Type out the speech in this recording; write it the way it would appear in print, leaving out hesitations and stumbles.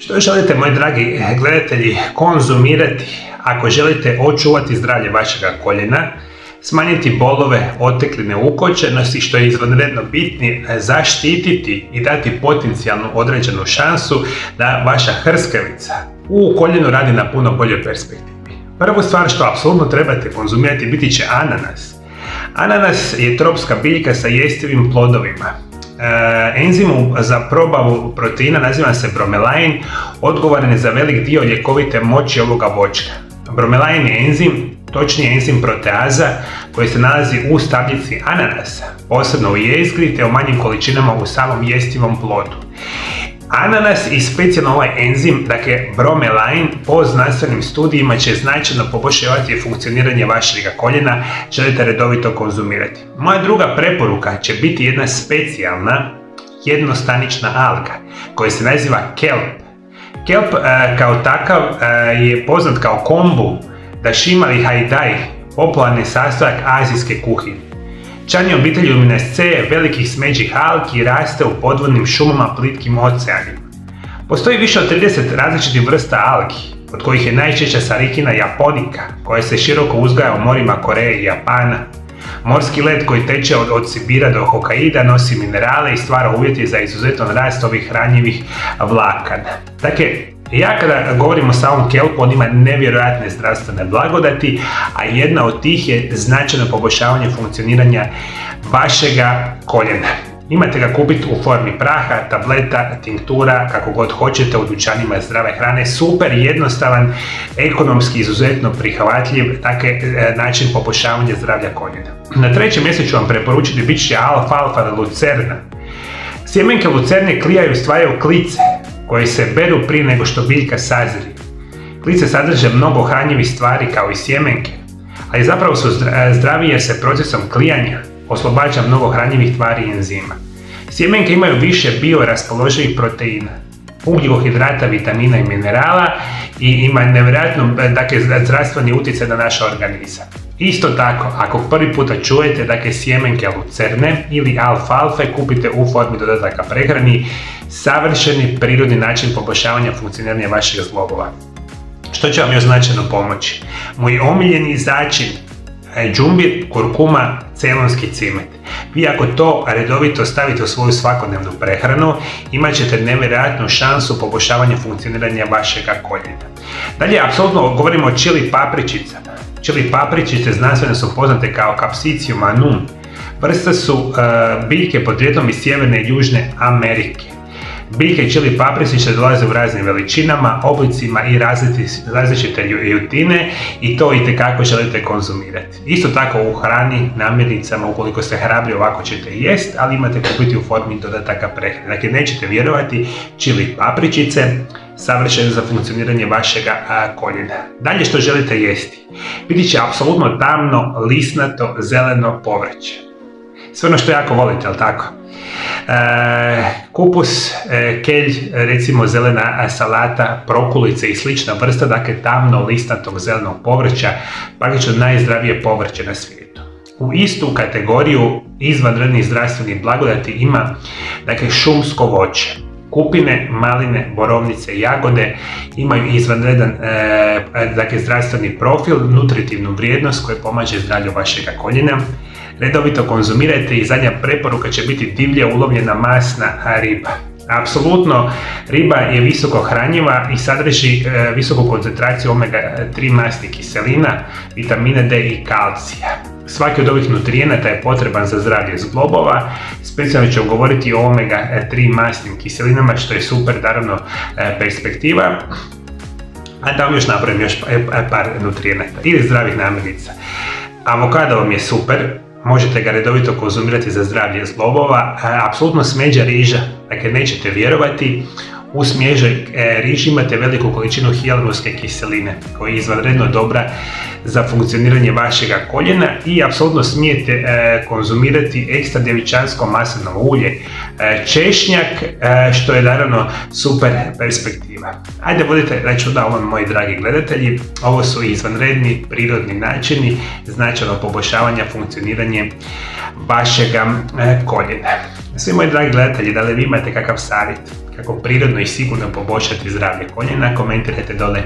Što želite, moji dragi gledatelji, konzumirati ako želite očuvati zdravlje vašega koljena, smanjiti bolove, otekline, ukočenosti, što je izvanredno bitni, zaštititi i dati potencijalnu određenu šansu da vaša hrskavica u koljenu radi na puno boljoj perspektivi. Prvu stvar što apsolutno trebate konzumirati biti će ananas. Ananas je tropska biljka sa jestivim plodovima. Enzim za probavu proteina naziva se bromelain, odgovoran je za velik dio ljekovite moći ovoga voćka. Bromelain je enzim, točnije enzim proteaza, koji se nalazi u stabljici ananasa, posebno u jezgri te u manjim količinama u samom jestivom plodu. Ananas i specijalno ovaj enzim, dakle bromelain, po znanstvenim studijima će značajno poboljšavati funkcioniranje vašega koljena, želite redovito konzumirati. Moja druga preporuka će biti jedna specijalna jednostanična alga koja se naziva kelp. Kelp kao takav je poznat kao kombu, dašima ili haidai, popularni sastojak azijske kuhinje. Član je obitelji Luminaceae, velikih smeđih algi, raste u podvodnim šumama, plitkim oceanima. Postoji više od 30 različitih vrsta algi, od kojih je najčešća Sarikina japonica, koja se široko uzgaja u morima Koreje i Japana. Morski led koji teče od Sibira do Hokaida nosi minerale i stvara uvjeti za izuzetan rast ovih hranjivih vlakana. Dakle, ja kada govorim o samom kelpu, on ima nevjerojatne zdravstvene blagodati, a jedna od tih je značajno poboljšavanje funkcioniranja vašega koljena. Imate ga kupiti u formi praha, tableta, tinktura, kako god hoćete, u dućanima zdrave hrane. Super jednostavan, ekonomski izuzetno prihvatljiv način poboljšavanja zdravlja koljena. Na trećem mjestu ću vam preporučiti bit će alfalfa lucerna. Sjemenke lucerne klijaju i stvaraju klice koje se beru prije nego što biljka sazri. Klice sadrže mnogo hranjivih stvari kao i sjemenke, ali zapravo su zdravije jer se procesom klijanja oslobađa mnogo hranjivih tvari i enzima. Sjemenke imaju više bioraspoloživih proteina, ugljikohidrata, vitamina i minerala i ima nevjerojatno zdravstveni utjecaj na naš organizam. Isto tako, ako prvi puta čujete sjemenke lucerne ili alfalfe, kupite u formi dodataka prehrani, savršeni prirodni način poboljšavanja funkcioniranja vašeg zglobova. Što će vam još značajno pomoći? Moj omiljeni začin, džumbir, kurkuma, ceylonski cimet. Vi ako to redovito stavite u svoju svakodnevnu prehranu, imat ćete nevjerojatnu šansu poboljšavanja funkcioniranja vašega koljena. Dalje, apsolutno govorimo o čili papričicama. Čili papričice znanstveno su poznate kao Capsicum annum. Vrste su biljke podrijetlom iz Sjeverne i Južne Amerike. Biljke čili papričice dolaze u raznim veličinama, oblicima i različite ljutine i to itekako želite konzumirati. Isto tako u hrani, namirnicama, ukoliko ste hrabri ovako ćete jest, ali imate kupiti u formi dodataka prehrane. Dakle, nećete vjerovati, čili papričice savršene za funkcioniranje vašega koljena. Dalje što želite jesti? Biti će apsolutno tamno, lisnato, zeleno povrće. Sve ono što jako volite, jel tako? Kupus, kelj, recimo zelena salata, prokulice i slična vrsta, dakle tamno lisnatog zelenog povrća, praktično najzdravije povrće na svijetu. U istu kategoriju izvanrednih zdravstvenih blagodati ima šumsko voće. Kupine, maline, borovnice i jagode imaju izvanredan zdravstveni profil, nutritivnu vrijednost koja pomaže zdravlju vašega koljena. Redovito konzumirajte i zadnja preporuka će biti divlje ulovljena masna riba. Apsolutno, riba je visoko hranjiva i sadrži visoku koncentraciju omega-3 masnih kiselina, vitamina D i kalcija. Svaki od ovih nutrijenata je potreban za zdravlje zglobova. Specijalno ću govoriti o omega-3 masnim kiselinama, što je super, naravno, perspektiva. A da vam još napravim par nutrijenata ili zdravih namirnica. Avokado vam je super. Možete ga redovito konzumirati za zdravlje zglobova. Apsolutno smeđa riža, dakle nećete vjerovati, u smježoj riži imate veliku količinu hijaluronske kiseline koja je izvanredno dobra za funkcioniranje vašega koljena i apsolutno smijete konzumirati ekstra djevičansko maslinovo ulje, češnjak, što je naravno super perspektiva. Ajde, vodite računa o ovome, moji dragi gledatelji, ovo su izvanredni prirodni načini značajno poboljšavanja funkcioniranja vašega koljena. Svi moji dragi gledatelji, da li vi imate kakav savjet, kako prirodno i sigurno poboljšati zdravlje koljena, komentirajte dole